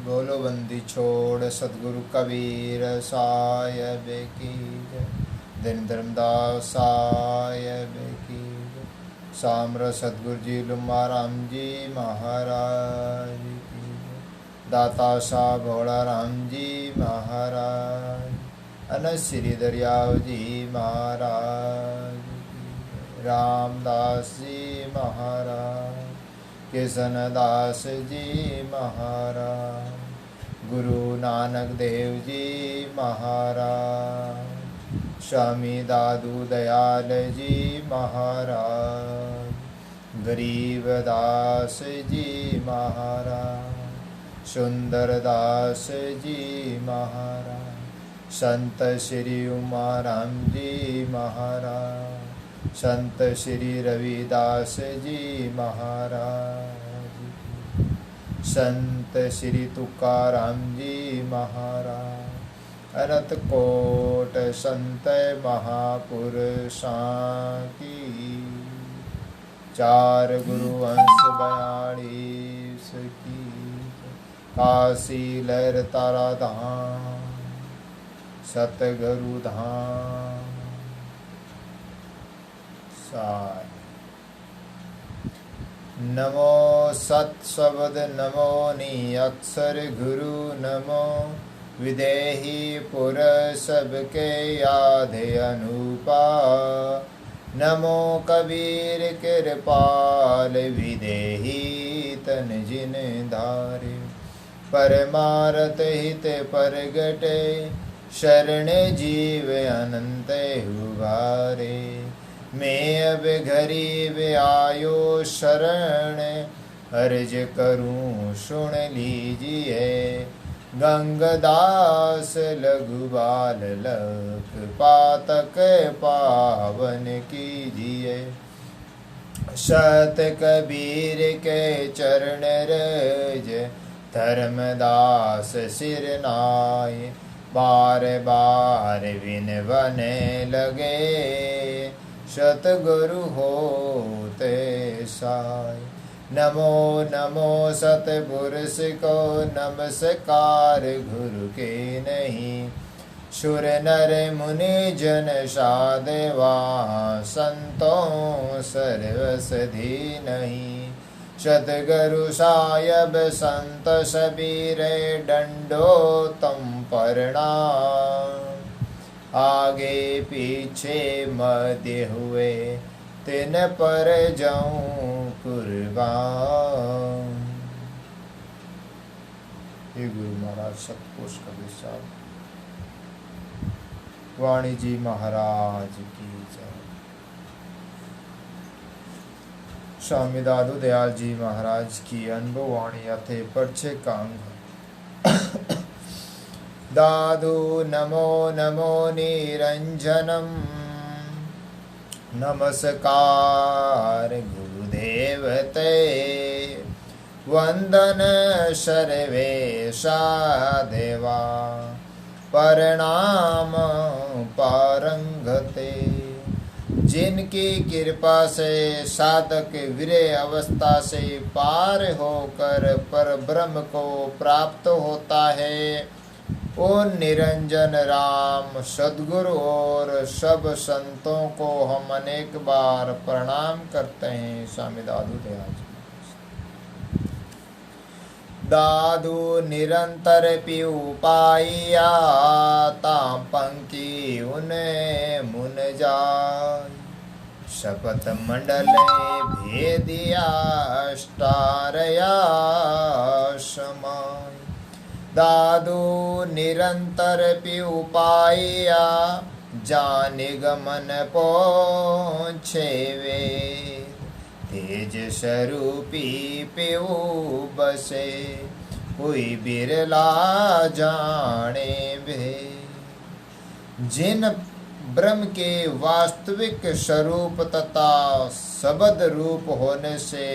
बोलो बंदी छोड़ सतगुरु कबीर साहिब की जय। दिन धर्मदास साहिब की जय। साम्र सतगुरु जी लुम्बा राम जी महाराज की जय। दाता शाह भोला राम जी महाराज। अनंत श्री दरियाव जी महाराज की जय। रामदास जी महाराज। किशन दास जी महाराज। गुरु नानक देव जी महाराज। स्वामी दादू दयाल जी महाराज। गरीब दास जी महाराज। सुंदर दास जी महाराज। संत श्री उमा राम जी महाराज। संत श्री रविदास जी महाराज। संत श्री तुकाराम जी महाराज। अनंत कोट संत महापुरुषां की। चार गुरु अंश 42 की। काशी लहर तारा धाम सतगुरु धाम। नमो सत शब्द नमो नी अक्षर गुरु नमो। विदेही पुर सबके याद अनुपा। नमो कबीर कृपाल विदेही तन जिन धारे। परमारत हित परगटे शरण जीव अनंत उबारे। मैं अब गरीब आयो शरण अर्ज करूं सुन लीजिए। गंगदास लघुबाल लख पातक पावन कीजिए। सत कबीर के चरण रज धर्मदास सिर नाय। बार बार विनवने लगे सतगुरु होते साय। नमो नमो सतपुरुष को नमस्कार गुरु के नहीं। सुर नर मुनि जन साधवा संतों सर्वसधि नहीं। सतगुरु सायब संत सबीरे दंडोतम प्रणाम। आगे पीछे मध्य हुए तिन पर जाऊं कुर्बान। हे गुरु महाराज सतपुरुष कबीर साहब वाणी जी महाराज की जय। स्वामी दादू दयाल जी महाराज की अनुभव वाणी अथे परछे कांग। दादू नमो नमो निरंजनम। नमस्कार गुरुदेव ते। वंदन सर्वेशा देवा। प्रणाम पारंगते। जिनकी कृपा से साधक विरह अवस्था से पार होकर पर ब्रह्म को प्राप्त होता है। ओ निरंजन राम सद्गुरु और सब संतों को हम अनेक बार प्रणाम करते हैं। स्वामी दादू दयाल जी। दादू निरंतर पीऊ पाइया तां पंकी उन्हें मुन जाय। शपथ मंडल भेदिया स्टारया समाय। दादू निरंतर पीऊ पाइया जान गमन पहुँचे वे। तेज स्वरूपी पीऊ बसे कोई बिरला जाने वे। जिन ब्रह्म के वास्तविक स्वरूप तथा शब्द रूप होने से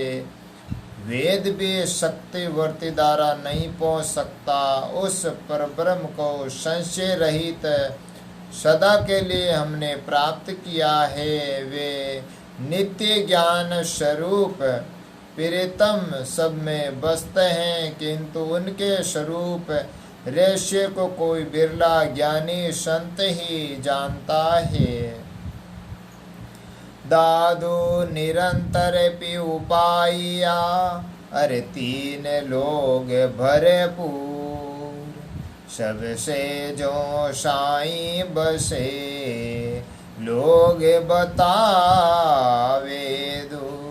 वेद भी शक्ति वर्ती द्वारा नहीं पहुंच सकता, उस परब्रह्म को संशय रहित सदा के लिए हमने प्राप्त किया है। वे नित्य ज्ञान स्वरूप प्रीतम सब में बसते हैं, किंतु उनके स्वरूप रहस्य को कोई बिरला ज्ञानी संत ही जानता है। दादू निरंतर पीऊ पाइया, अरे 3 लोग भरपूर, सबसे जो साई बसे, लोग बतावे दूर।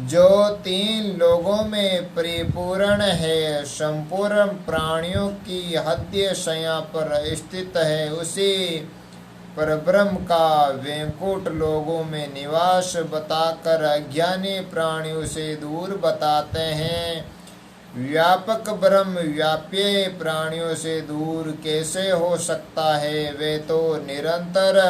जो 3 लोगों में परिपूर्ण है, संपूर्ण प्राणियों की हृदय शया पर स्थित है, उसी परब्रह्म का वैकुंठ लोगों में निवास बताकर अज्ञानी प्राणी उसे दूर बताते हैं। व्यापक ब्रह्म व्याप्य प्राणियों से दूर कैसे हो सकता है? वे तो निरंतर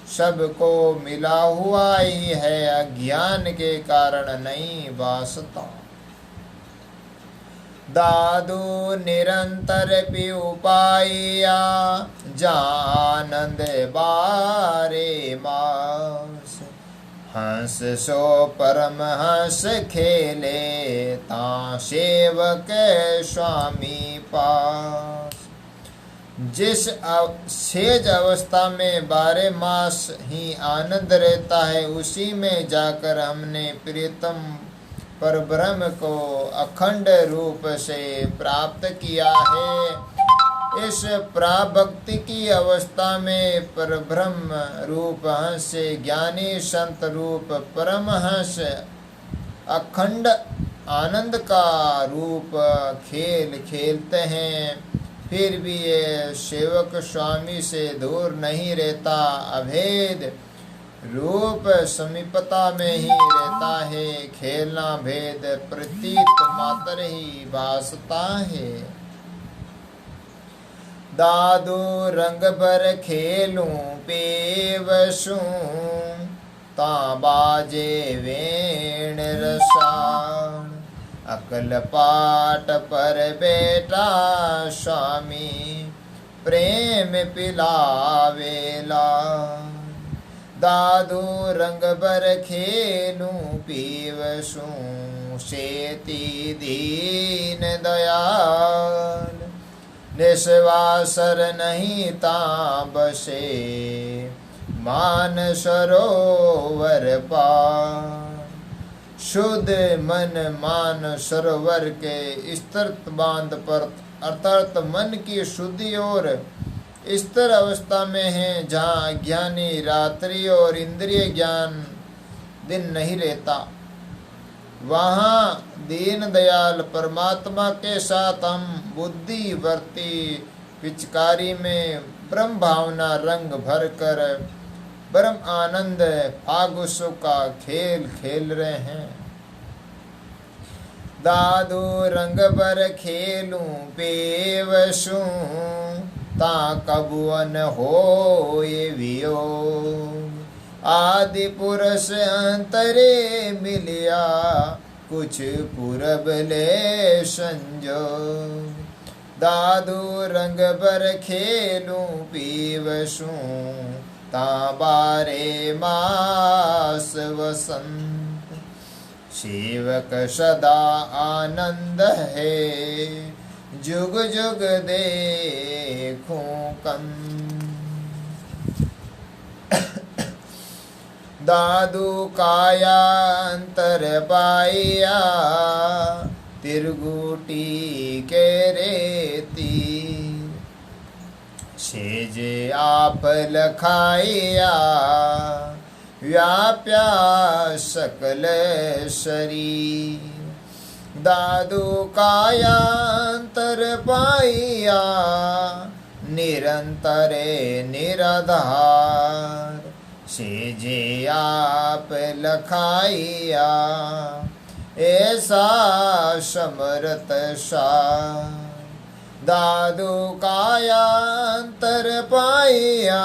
सबको मिला हुआ ही है, अज्ञान के कारण नहीं वासता। दादू निरंतर पीऊ पाइया, जानंद बारे मास, हंस सो परम हंस खेले, ता सेवक स्वामी पास। जिस सेज अवस्था में 12 मास ही आनंद रहता है, उसी में जाकर हमने प्रीतम पर ब्रह्म को अखंड रूप से प्राप्त किया है। इस प्राभक्ति की अवस्था में परब्रह्म रूप हंस ज्ञानी संत रूप परमहंस अखंड आनंद का रूप खेल खेलते हैं, फिर भी ये सेवक स्वामी से दूर नहीं रहता। अभेद रूप समीपता में ही रहता है, खेलना भेद प्रतीत मात्र ही भासता है। दादू रंग भर खेलूं पेवसूं, ता बाजे वेण रसाण, अकल पाट पर बेटा स्वामी, प्रेम पिलावेला। दादू रंग भर खेलूं पीवसूं, सेती दीन दयाल, निस्वासर नहीं ता बसे, मान सरोवर पार। शुद्ध मन मान सरोवर के स्तर बांध पर, अर्थात मन की शुद्धि और स्तर अवस्था में है, जहाँ ज्ञानी रात्रि और इंद्रिय ज्ञान दिन नहीं रहता। वहाँ दीन दयाल परमात्मा के साथ हम बुद्धि वर्ती पिचकारी में ब्रह्म भावना रंग भर कर ब्रह्म आनंद फागुसों का खेल खेल रहे हैं। दादू रंग भर खेलूं पेवसूं, ता कबुअन होए वियोग, आदि पुरुष अंतरे मिलिया, कुछ पूरब ले संजोग। दादू रंग भर खेलूं पीवसूं, ता 12 मास वसंत, सेवक सदा आनंद है, जुग जुग देखूं कंद। दादू काया अंतर पाइया, तिरगुटी के रेती, सेज आप लखाइया, व्याप्या सकल शरीर। दादू कायांतर पाइया, निरंतरे निराधार, सेजे आप लखाइया, ऐसा समरत सार। दादू कायांतर पाइया,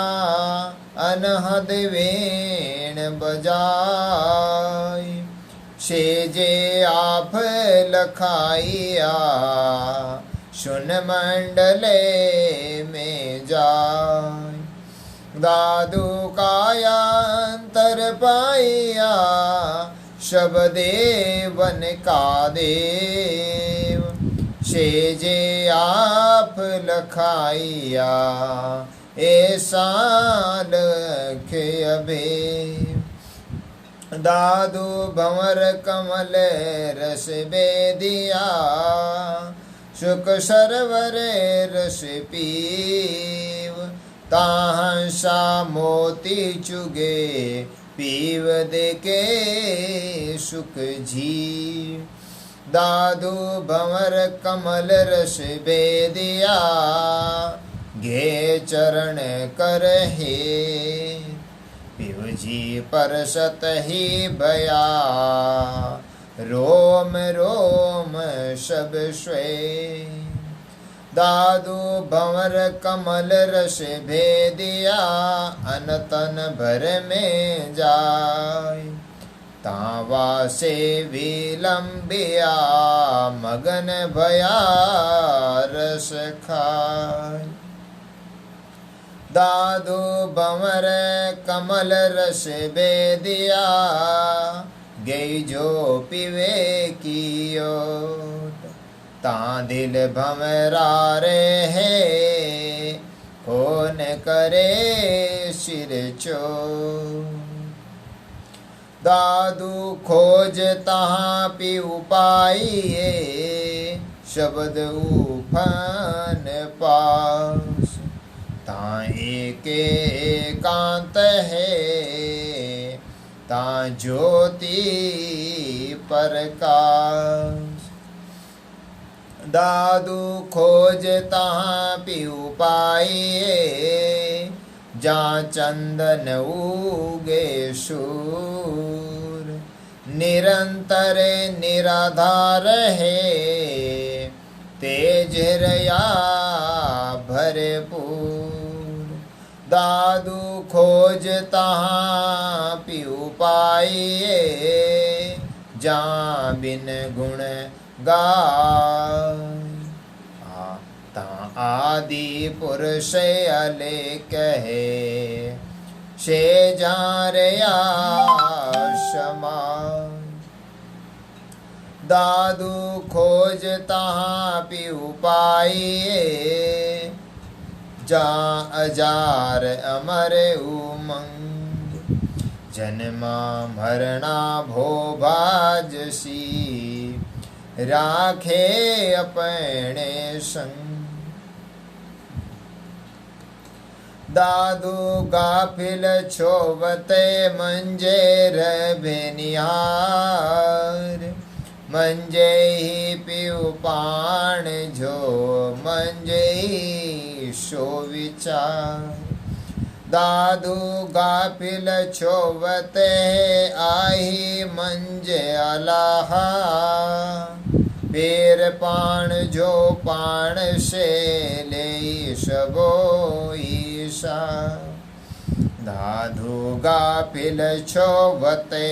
अनहद वेण बजाई, सेजे आप लखाइया, सुन मंडले में जाय। दादू कायांतर पाइया, शबदेवन का देव सेजे आप लखाइया ऐसा लख अबे दादू भंवर कमल रस बेदिया शुक सरवरे रस पीव ताहसा मोती चुगे पीव देके सुख जी दादू भंवर कमल रस बेदिया घे चरण कर हे पिव जी परसत ही भया रोम रोम सब स्वे दादू भंवर कमल रस भेदिया अनतन भर में जाय तावा से विलंबिया मगन भया रस खाय दादू भंवर कमल रस बेदिया गई जो पिवे की ओट ता दिल भंवरा रे है कौन करे सिर चो दादू खोज तहाँ पी उपाइए शब्द उफन पास ताए के एकांत है ता ज्योति प्रकाश दादू खोज तहाँ पी उपाइए जहाँ चंदन उगे शूर निरंतर निराधार है तेज रया भरपूर दादू खोज तहाँ पी उपाइए जहाँ बिन गुण गाय आदि पुरुष अले कहे से जारया क्षमा दादू खोज तहाँ पी उपाइए जा अजार अमर उमंग जन्मा मरणा भो भाजसी राखे अपने संग दादू गाफिल छोवते मंजेर बेनिहार मंजे ही पीऊ पाण जो मंजे ही शो विचार दादू गाफिल छोवते आई मंजे अलाहा पेर पाण जो पाण से ले सबो ईशा दादू गाफिल छोवते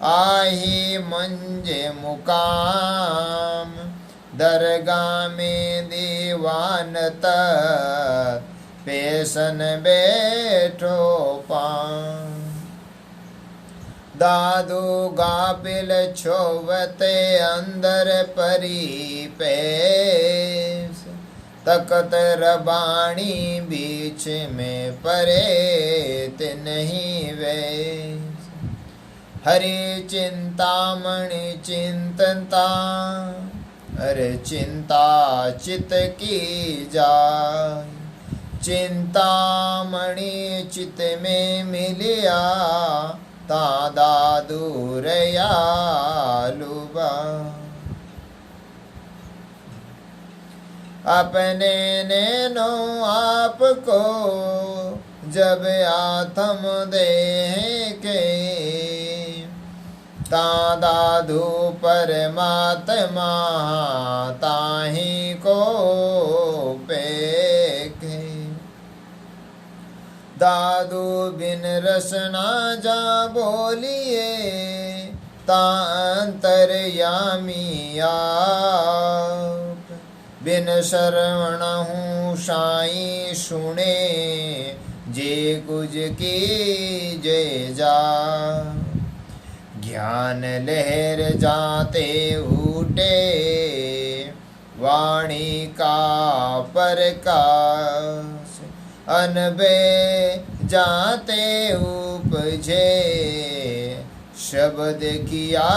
आही मंजे मुकाम दरगाह में दीवान तक पेशन बैठो पान दादू गाफिल छोवते अंदर परी पेश तकत रबाणी बीच में परे नहीं वे हरि चिंतामणि चिंतनता अरे चिंता चित की जाय चिंतामणि चित में मिलिया ता दादू रयालुबा अपने नैनो आपको जब आत्म देह के ता दादू परमात्मा ताही को पेखे दादू बिन रसना जा बोलिए ता अंतरयामी आप बिन शरवण हूँ साई सुने जे कुछ की जय जा ज्ञान लहर जाते उठे, वाणी का प्रकाश अनबे जाते उपजे, शब्द किया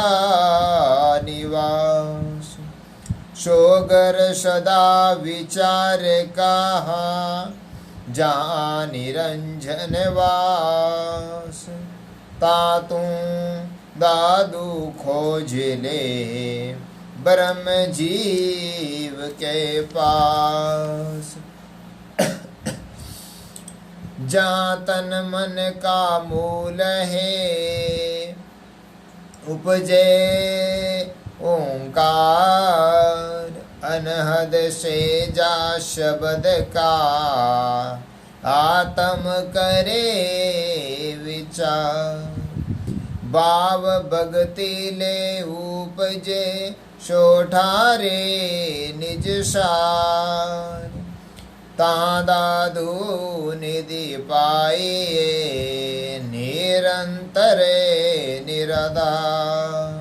निवास। सोगर सदा विचार कहा, जहाँ निरंजन वास। तातू दादू खोज ले, ब्रह्म जीव के पास। जहाँ तन मन का मूल है, उपजे ओंकार। अनहद से जा शब्द का, आत्म करे विचार। भाव भगति ले उपजे, सोठारे निज सार। दादू निधि पाइए, निरंतर निराधार।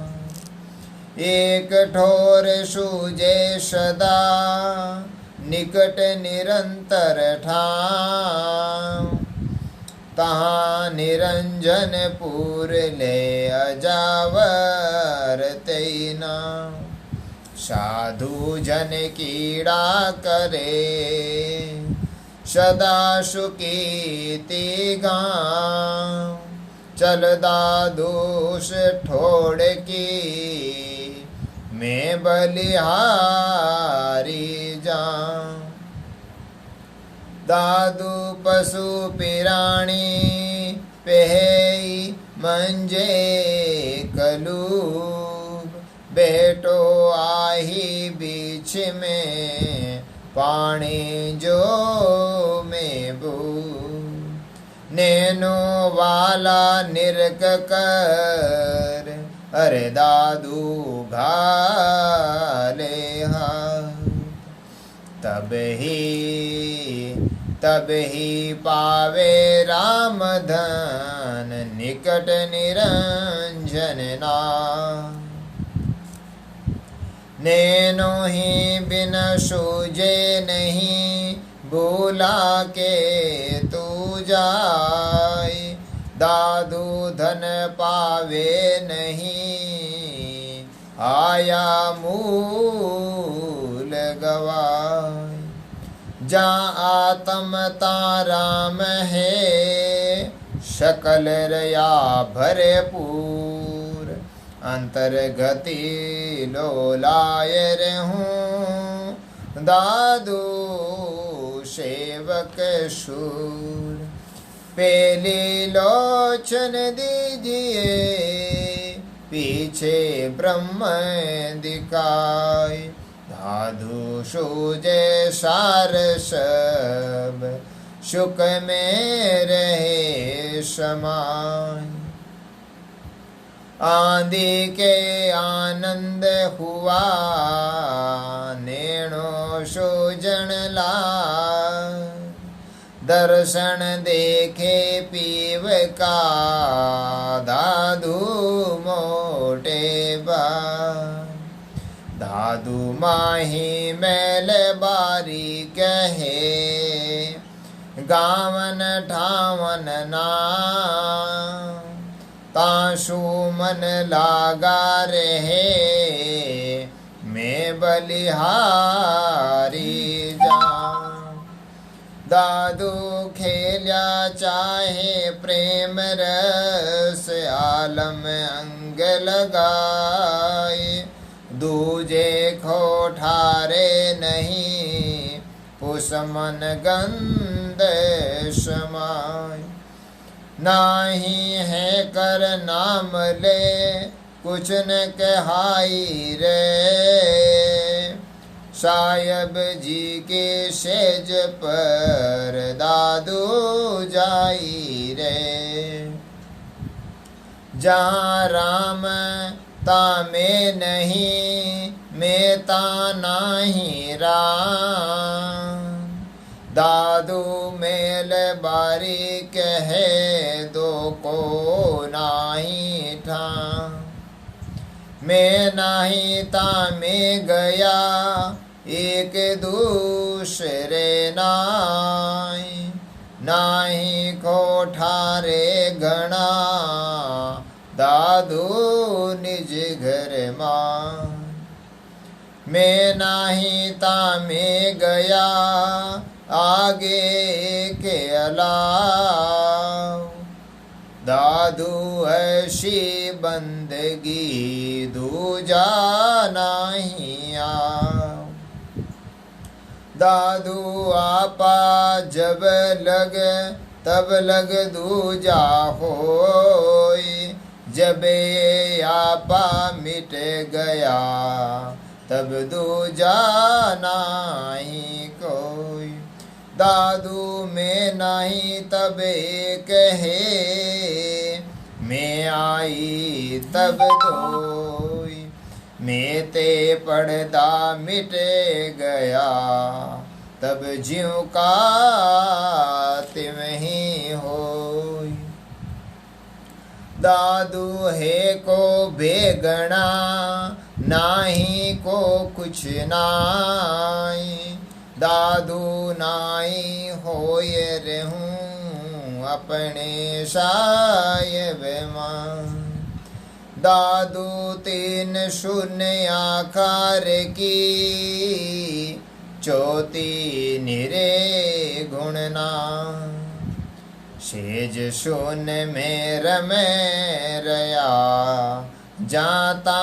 एक ठोर सूझे सदा, निकट निरंतर ठाम। तहाँ निरंजन पुर ले, अजावर तैना। साधु जन कीड़ा करे, सदा सुकीति गाँव। चल दादूस ठोड़ की, मैं बलिहारी जाऊं। दादू पशु पिराणी, पहेई मंजे कलूब। बेटो आही बीच में, पानी जो में बू। नैनो वाला निरक कर, अरे दादू घाले हाथ। तब ही पावे राम धन, निकट निरंजन नाम। नैनो ही बिन सूझे नहीं, भूला के तू जाय। दादू धन पावे नहीं, आया मूल गवाय। जा आत्मता राम है, सकल रया भरपूर। अंतर्गति लोलाय रहूं, दादू सेवक शूर। पेली लोचन दीजिए, पीछे ब्रह्म दिखाय। दादू सूझे सार सब, सुख में रहे समाय। आंधी के आनंद हुआ, नैनो सूजन ला। दर्शन देखे पीव का, दादू मोटे बा। दादू माही मैल बारी कहे, गावन ठावन ना। ताशु मन लागा रहे, मैं बलिहारी जाऊं। दादू खेल्या चाहे प्रेम रस, आलम अंग लगाए। दूजे खोठारे नहीं, पुसमन गंध समाय। नाही है कर नाम ले, कुछ न कहाई रे। सायब जी के सेज पर, दादू जाई रे। जहाँ राम ता में नहीं, मैं ता नाही राम। दादू मेल बारी कहे, दो को नाही ठाम। मैं नाही तामे गया एक दूसरे नाई, नाही कोठारे घना दादू निज घर मां। मैं नाही तामे गया आगे के अलाव, दादू ऐसी बंदगी दूजा नहीं आव। दादू आपा जब लग तब लग दूजा होई, जब आपा मिट गया तब दूजा नहीं कोई। दादू में नहीं तब एक है, मैं आई तब दोई। मैं ते पड़दा मिट गया तब ज्यों का तिम ही होई। दादू है को बेगना नाही को कुछ नाई, दादू नाई होय रहूं अपने साहिब मां। दादू तीन शून्य आकार की चौथी निरे गुणना, सेज शून्य में रमे रया जाता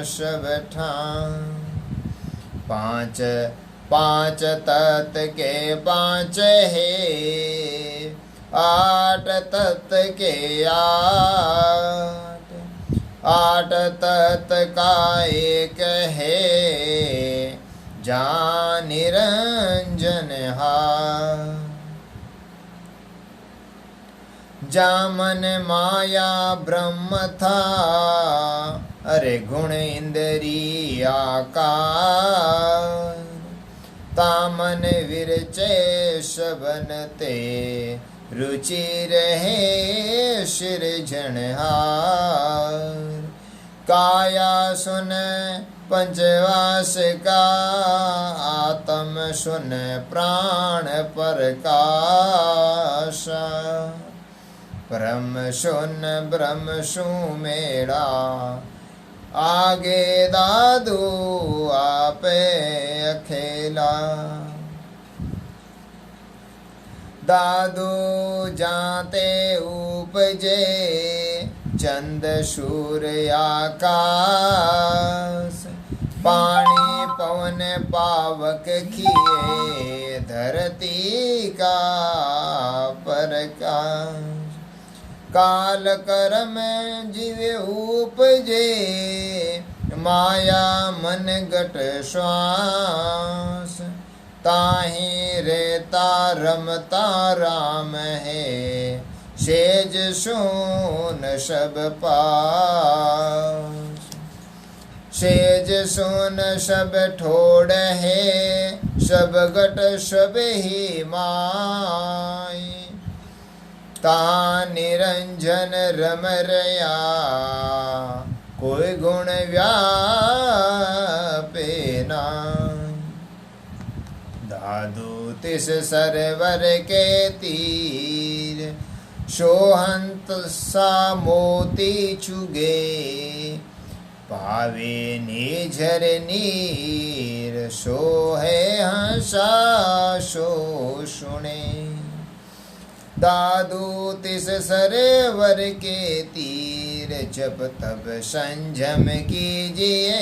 सब ठां। पांच पांच तत्व के पांच है, आठ तत्व के आठ, आठ तत्व का एक है जहाँ निरंजन हार। जामन माया ब्रह्म था, अरे गुण इंद्री आकार। तामन विरचे शबनते रुचि रहे सिरजनहार। काया सुन पंचवास का, आत्म सुन प्राण प्रकाशा। ब्रह्म सु मेरा आगे दादू आपे अकेला। दादू जाते उपजे चंद सूर्य आकाश। पानी पवन पावक किए धरती का प्रकाश। काल कर्म जीव उपजे माया मन गट श्वास। ताहि रेता रमता राम है सेज सुन सब पास। सेज सुन सब ठोड़ है सब गट सब ही माई। ता निरंजन रम रया कोई गुण व्यापे नाई। दादू तिस सरवर के तीर सोहंत सा मोती चुगे। पावे निझर नीर सोहे हंसा सो सुने। दादू तिस सरोवर के तीर जब तब संजम कीजिए।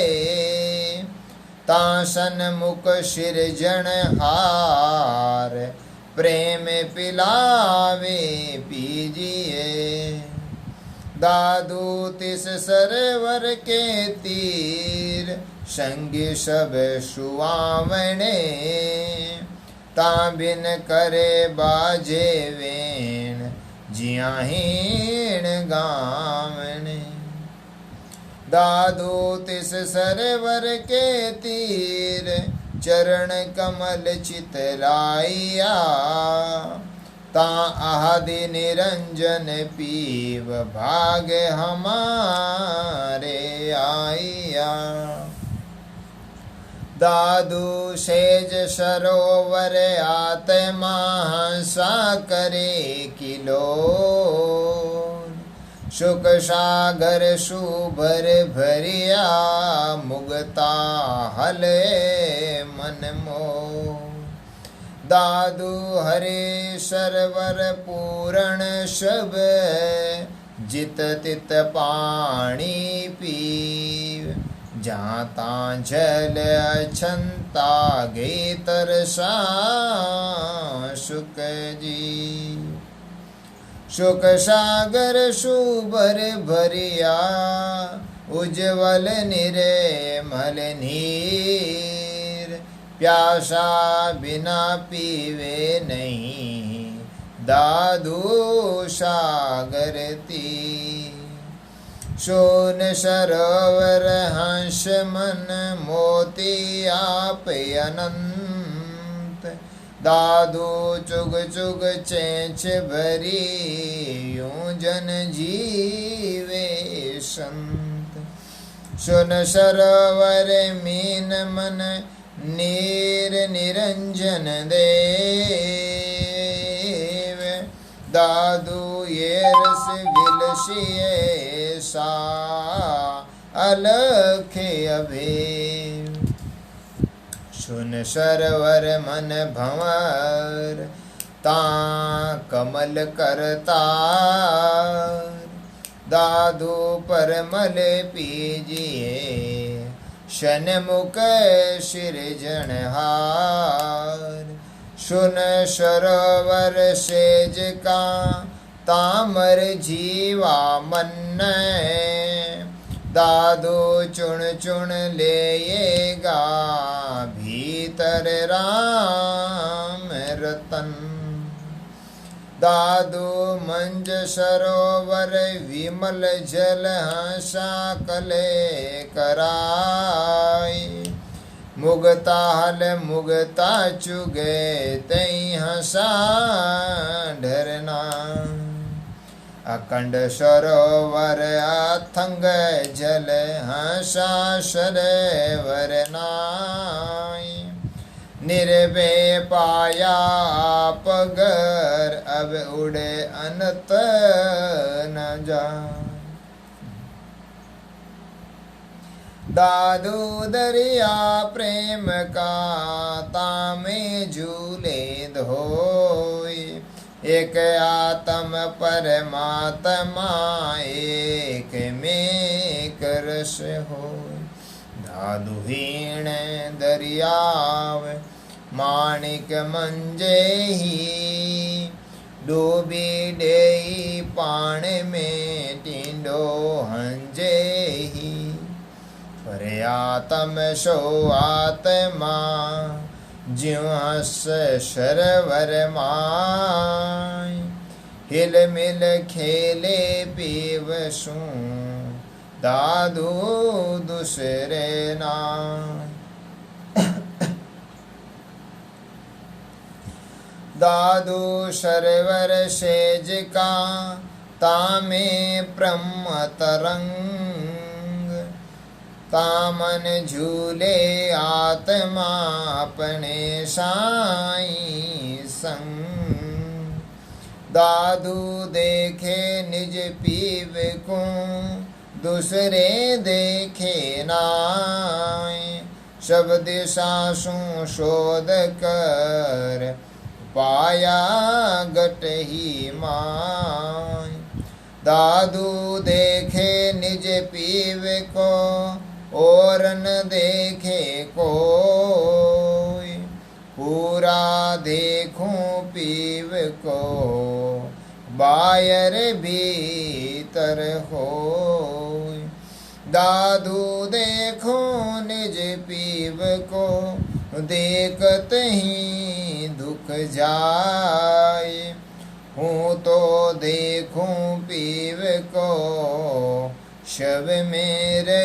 तासन मुख सिरजन हार प्रेम पिलावे पीजिए। दादू तिस सरोवर के तीर संगी सब सुआवने। ता बिन करे बाजे वेण जिया हीण गावने। दादू तिस सरोवर के तीर चरण कमल चितलाइया। ता आदि निरंजन पीव भाग्य हमारे आइया। दादू सेज सरोवर आत्मा सा करे किलो। सुख सागर सुभर भरिया मुगता हले मन मोह। दादू हरे सरवर पूरण सब जित तित पानी पीव। जाता जल अछंता गे तरसा सुख जी। सुख सागर सुभर भरिया उज्ज्वल निर्मल नीर। प्यासा बिना पीवे नहीं दादू सागर तीर। सोन सरोवर हंस मन मोती आप अनंत। दादू चुग चुग चेंच भरी यूं जन जीवे संत। सुन सरोवर मीन मन नीर निरंजन देव। दादू ये रस विलसिए सा अलख अभेव। सुन सरवर मन भंवर ता कमल करता। दादू परमल पीजिए शनमुख सिरजनहार। सुन सरोवर सेज का तामर जीवा मन। दादू चुन चुन लेगा भीतर राम रतन। दादू मंज सरोवर विमल जल हंसा कले कराई। मुगता हल मुगता चुगे तई हंसा ढरना। अखंड सरोवर अथंग जल हंसा सरेवर नाई। निर्भय पाया पगर अब उड़े अनत न जा। दादू दरिया प्रेम का तामे झूले धोई। एक आत्म परमात्मा एक में करस हो। दादू हीण दरियाव माणिक मंजे ही। डूबी डेई पाण में टिंडो हंजे ही। पर आत्म सो आत्मा ज्यों हस सरवर माय। हिल मिल खेले पीवसू दादू दूसरे नाय। दादू सरवर सेज का तामे ब्रह्म तरंग। तामन झूले आत्मा अपने साई संग। दादू देखे निज पीव को दूसरे देखे नाय। सब दिशा शोध कर पाया गट ही माय। दादू देखे निज पीव को और न देखे कोई। पूरा देखूं पीव को बायर भीतर होय। दादू देखो निज पीव को देखत ही दुख जाए। हूँ तो देखूं पीव को शव मेरे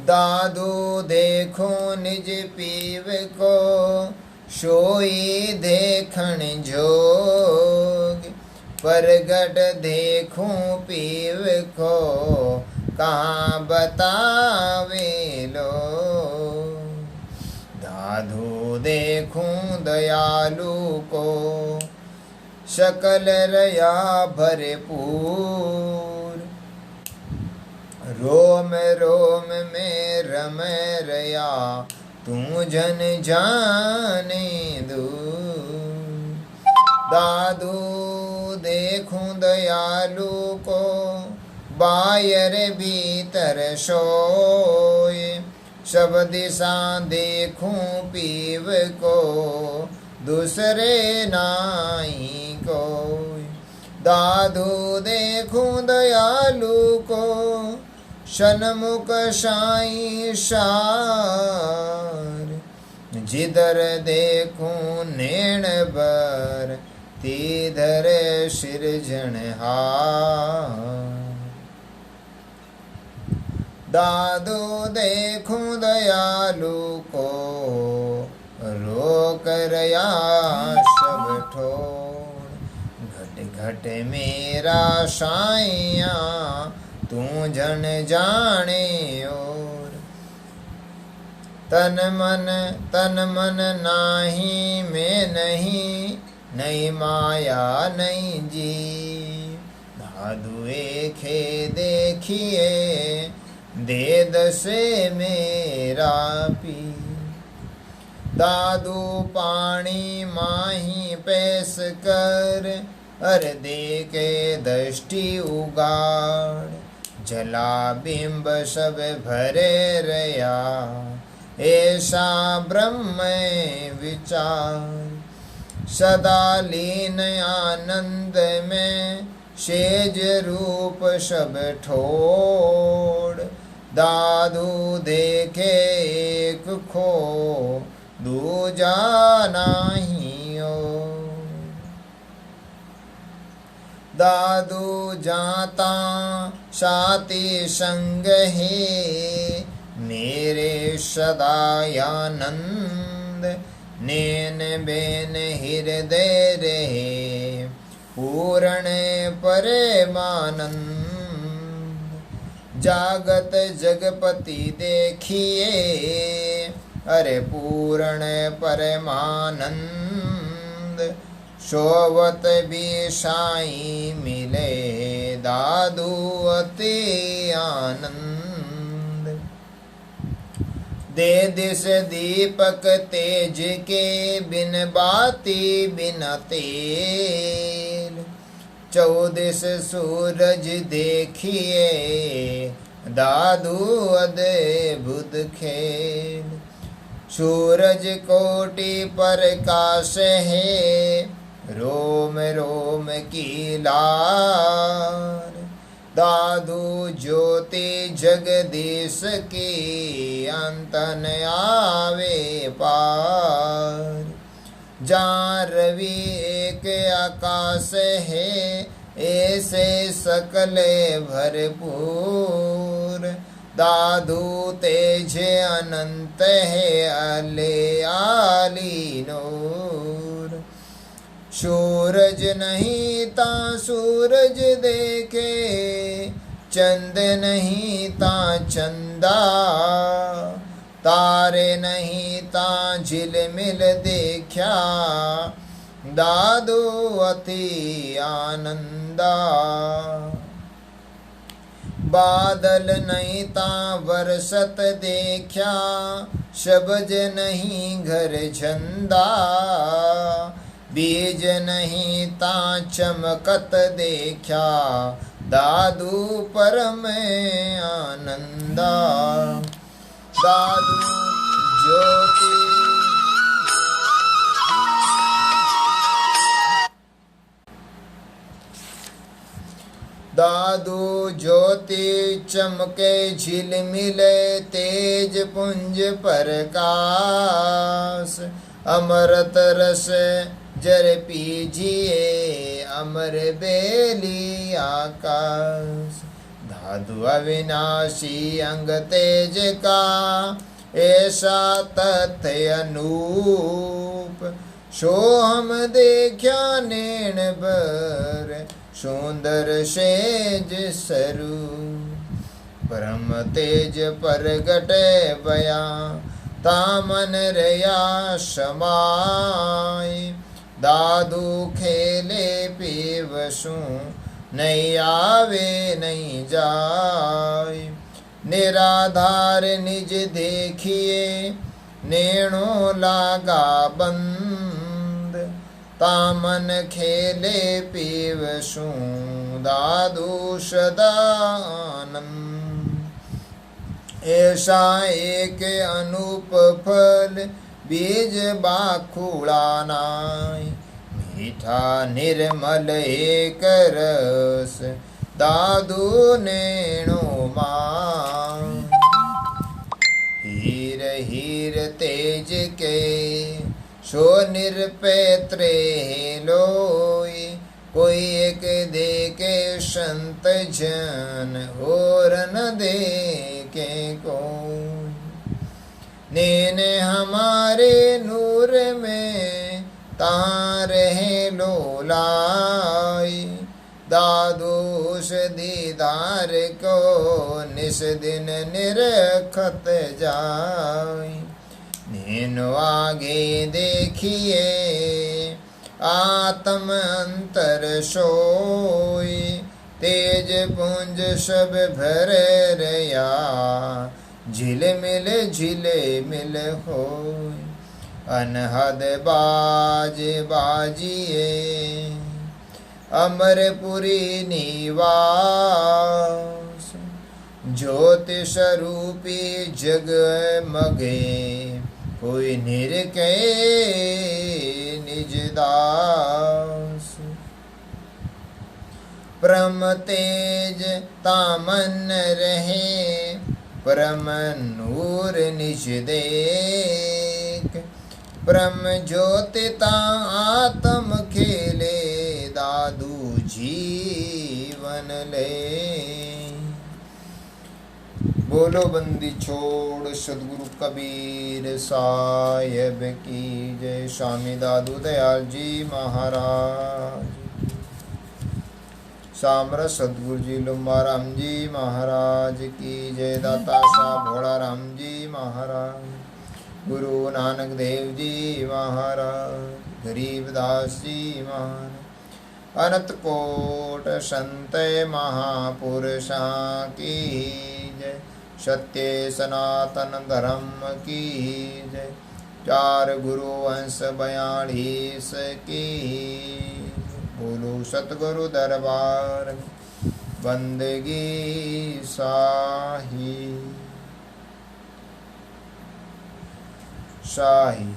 दादू देखो निज पीव को, सोई देखण जोग। परगट देखूं पीव को, कहाँ बतावे लोग। दादू देखूं दयालु को, सकल रया भरपूर। रोम रोम में रम रया, तू जन जाने दूर। दादू देखूं दयालु को, बायर भीतर सोए। सब दिशा देखूं पीव को, दूसरे नाई कोई। दादू देखूं दयालु को, सन्मुख साई सार। जिधर देखूं नैण बर, तिधर सिरजनहार। दादू देखूं दयालु को, रोक रया सब ठोर। घट घट मेरा साइया, तू जन जाने और। तन मन नाही मैं नहीं, नहीं माया नहीं जी। दादू एखे देखिए, दे दसे मेरा पी। दादू पानी माही पैस कर, अर दे के दृष्टि उगाड़। जला बिंब सब भरे रया, ऐसा ब्रह्म विचार। सदा लीन आनंद में, सेज रूप सब ठोड़। दादू देखे एक खो, दूजा नाही ओ। दादू जाता साथी संग है, मेरे सदायानंद। नैन बेन हृदय रहे, पूर्ण परमानंद। जागत जगपति देखिए, अरे पूर्ण परमानंद। सोवत भी साई मिले, दादू अति आनंद। दे दिस दीपक तेज के, बिन बाती बिन तेल। चौदिस सूरज देखिए, दादू अद्भुत खेल। सूरज कोटि प्रकाश है, रोम रोम की लार। दादू ज्योति जगदीश की, अंतन आवे पार। जहाँ रवि एक आकाश है, ऐसे सकल भरपूर। दादू तेज अनंत है, अले आली नूर। सूरज नहीं ता सूरज देखे, चंद नहीं ता चंदा। तारे नहीं ता झिलमिल देखा, दादू अति आनंदा। बादल नहीं ता बरसत देखा, शब्द नहीं घर झंडा। बीज नहीं ता चमकत देखा, दादू परम आनंदा। दादू ज्योति दादू ज्योति चमके झिलमिले, तेज पुंज प्रकाश। अमृत रस जर पीजिए, अमर बेली आकाश। साधु अविनाशी अंग तेज का, ऐसा तथ्य अनूप। सो हम देखा नैन बर, सुंदर सेज स्वरूप। ब्रह्म तेज परगटे बया, तामन रया समाय। दादू खेले पीवसु, नहीं आवे नहीं जाय। निराधार निज देखिए, नेणो लागा बंद। तामन खेले पीवसु, दादू सदानंद। ऐसा एक अनूप फल, बीज बाखुड़ा नाय। मीठा निर्मल एक रस, दादू नेणो मां। हीर हीर तेज के, सो निरपेत्रे लोई। कोई एक दे के संत जन, और न दे के कोई। नेने हमारे नूर में, तार है लोलाई। दादूस दीदार को, निस दिन निरखत जाय। नेनो आगे देखिए, आत्म अंतर सोई। तेज पुंज सब भर रया, झिल मिल होय। अनहद बाज बाजिए, अमरपुरी निवास। ज्योति स्वरूपी जग मगे, कोई निरखे निज दास। परम तेज तामन रहे, परम नूर निज देख। परम ज्योति ता आत्म खेले, दादू जीवन ले। बोलो बंदी छोड़ सदगुरु कबीर साहिब की जय। स्वामी दादू दयाल जी महाराज। सामर सदगुरु जी लुम्बा राम जी महाराज की जय। दाता साहब भोला राम जी महाराज। गुरु नानक देव जी महाराज। गरीबदास जी महाराज। अनंत कोट संत महापुरुषा की जय। सत्य सनातन धर्म की जय। चार गुरु वंश 42 की। बोलो सतगुरु दरबार बंदगी शाही शाही।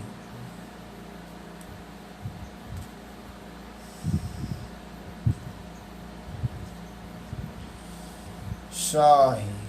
शाही।